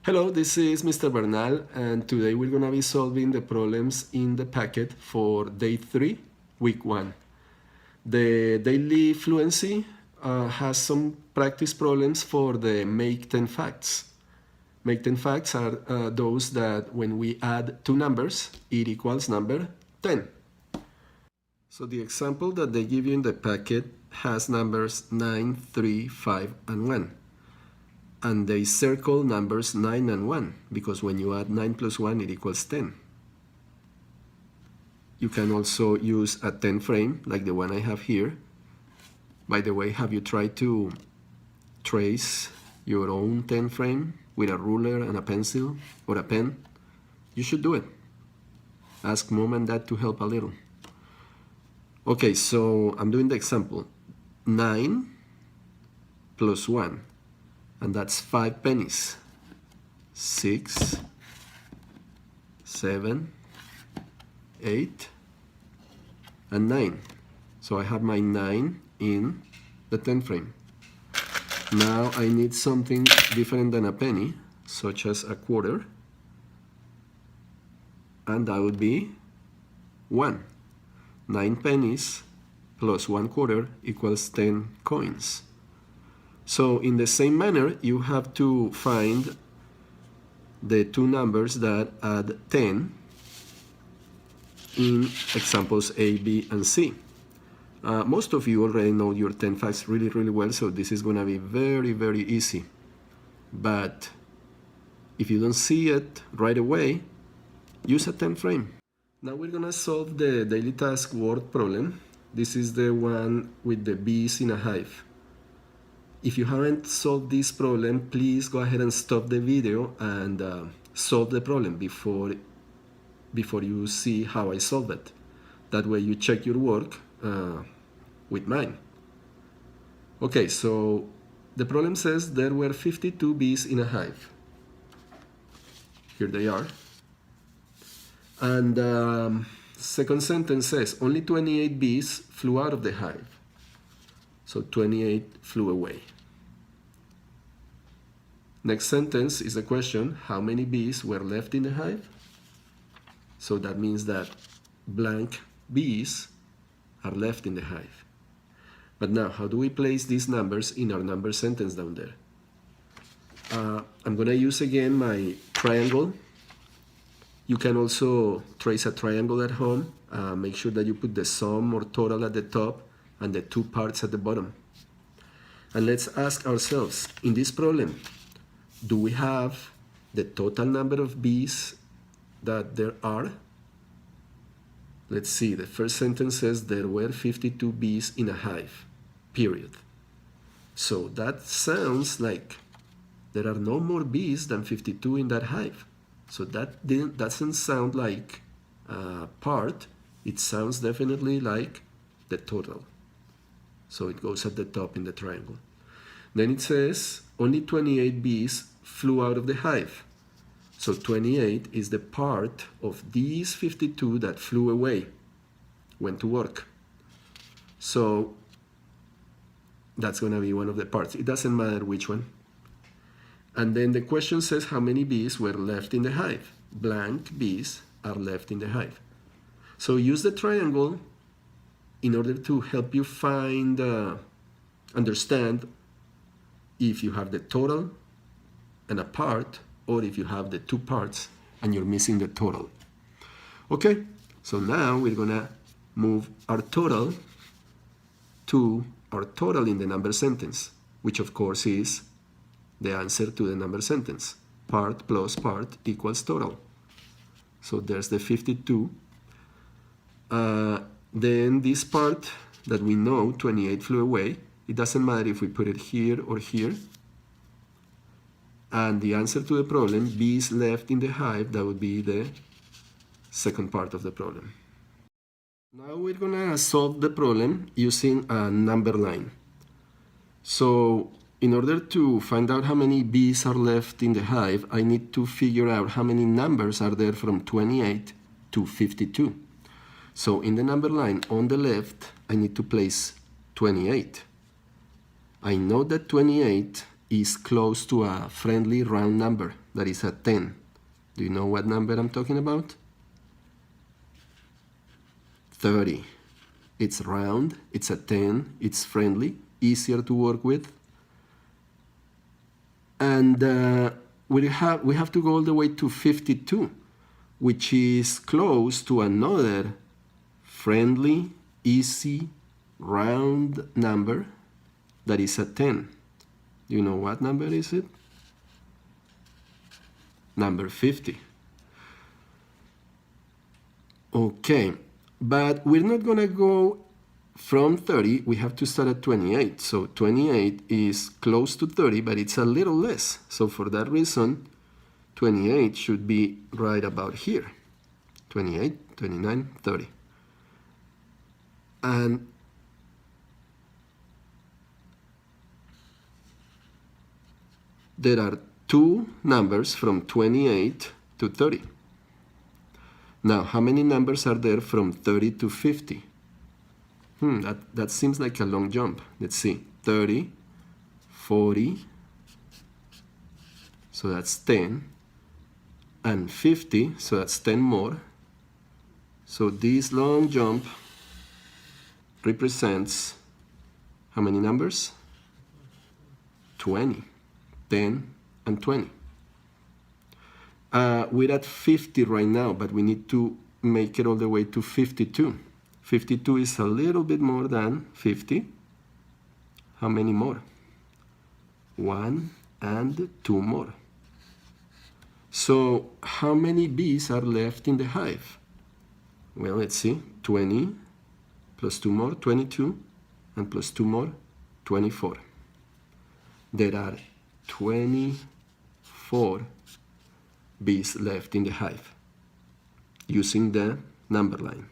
Hello, this is Mr. Bernal, and today we're going to be solving the problems in the packet for day 3, week 1. The daily fluency has some practice problems for the make 10 facts. Make 10 facts are those that when we add two numbers, it equals number 10. So the example that they give you in the packet has numbers 9, 3, 5, and 1. And they circle numbers 9 and 1, because when you add 9 plus 1, it equals 10. You can also use a 10 frame, like the one I have here. By the way, have you tried to trace your own 10 frame with a ruler and a pencil or a pen? You should do it. Ask mom and dad to help a little. Okay, so I'm doing the example. 9 plus 1. And that's 5 pennies. 6, 7, 8, and 9. So I have my 9 in the 10 frame. Now I need something different than a penny, such as a quarter. And that would be 1. 9 pennies plus 1 quarter equals 10 coins. So in the same manner, you have to find the two numbers that add 10 in examples A, B, and C. Most of you already know your 10 facts really well, so this is going to be very easy. But if you don't see it right away, use a 10 frame. Now we're going to solve the daily task word problem. This is the one with the bees in a hive. If you haven't solved this problem, please go ahead and stop the video and solve the problem before you see how I solve it. That way you check your work with mine. Okay, so the problem says there were 52 bees in a hive. Here they are. And second sentence says only 28 bees flew out of the hive. So 28 flew away. Next sentence is the question, how many bees were left in the hive? So that means that blank bees are left in the hive. But now, how do we place these numbers in our number sentence down there? I'm going to use again my triangle. You can also trace a triangle at home. Make sure that you put the sum or total at the top and the two parts at the bottom. And let's ask ourselves, in this problem, do we have the total number of bees that there are? Let's see, the first sentence says there were 52 bees in a hive, period. So that sounds like there are no more bees than 52 in that hive. So that doesn't sound like part, it sounds definitely like the total. So it goes at the top in the triangle. Then it says only 28 bees flew out of the hive. So 28 is the part of these 52 that flew away, went to work. So that's going to be one of the parts. It doesn't matter which one. And then the question says how many bees were left in the hive. Blank bees are left in the hive. So use the triangle in order to help you find, understand if you have the total and a part, or if you have the two parts and you're missing the total. Okay, so now we're gonna move our total to our total in the number sentence, which of course is the answer to the number sentence. Part plus part equals total. So there's the 52. Then this part that we know, 28 flew away, it doesn't matter if we put it here or here. And the answer to the problem, bees left in the hive, that would be the second part of the problem. Now we're gonna solve the problem using a number line. So in order to find out how many bees are left in the hive, I need to figure out how many numbers are there from 28 to 52. So in the number line on the left, I need to place 28. I know that 28 is close to a friendly round number that is a 10. Do you know what number I'm talking about? 30. It's round, it's a 10, it's friendly, easier to work with. And we have to go all the way to 52, which is close to another friendly, easy, round number that is a 10. Do you know what number is it? Number 50. Okay, but we're not going to go from 30. We have to start at 28. So 28 is close to 30, but it's a little less. So for that reason, 28 should be right about here. 28, 29, 30. And there are two numbers from 28 to 30. Now, how many numbers are there from 30 to 50? That seems like a long jump. Let's see. 30, 40, so that's 10, and 50, so that's 10 more. So this long jump represents how many numbers? 20. 10 and 20. We're at 50 right now, but we need to make it all the way to 52. 52 is a little bit more than 50. How many more? 1 and 2 more. So how many bees are left in the hive? Well, let's see. 20 plus 2 more, 22, and plus 2 more, 24. There are 24 bees left in the hive using the number line.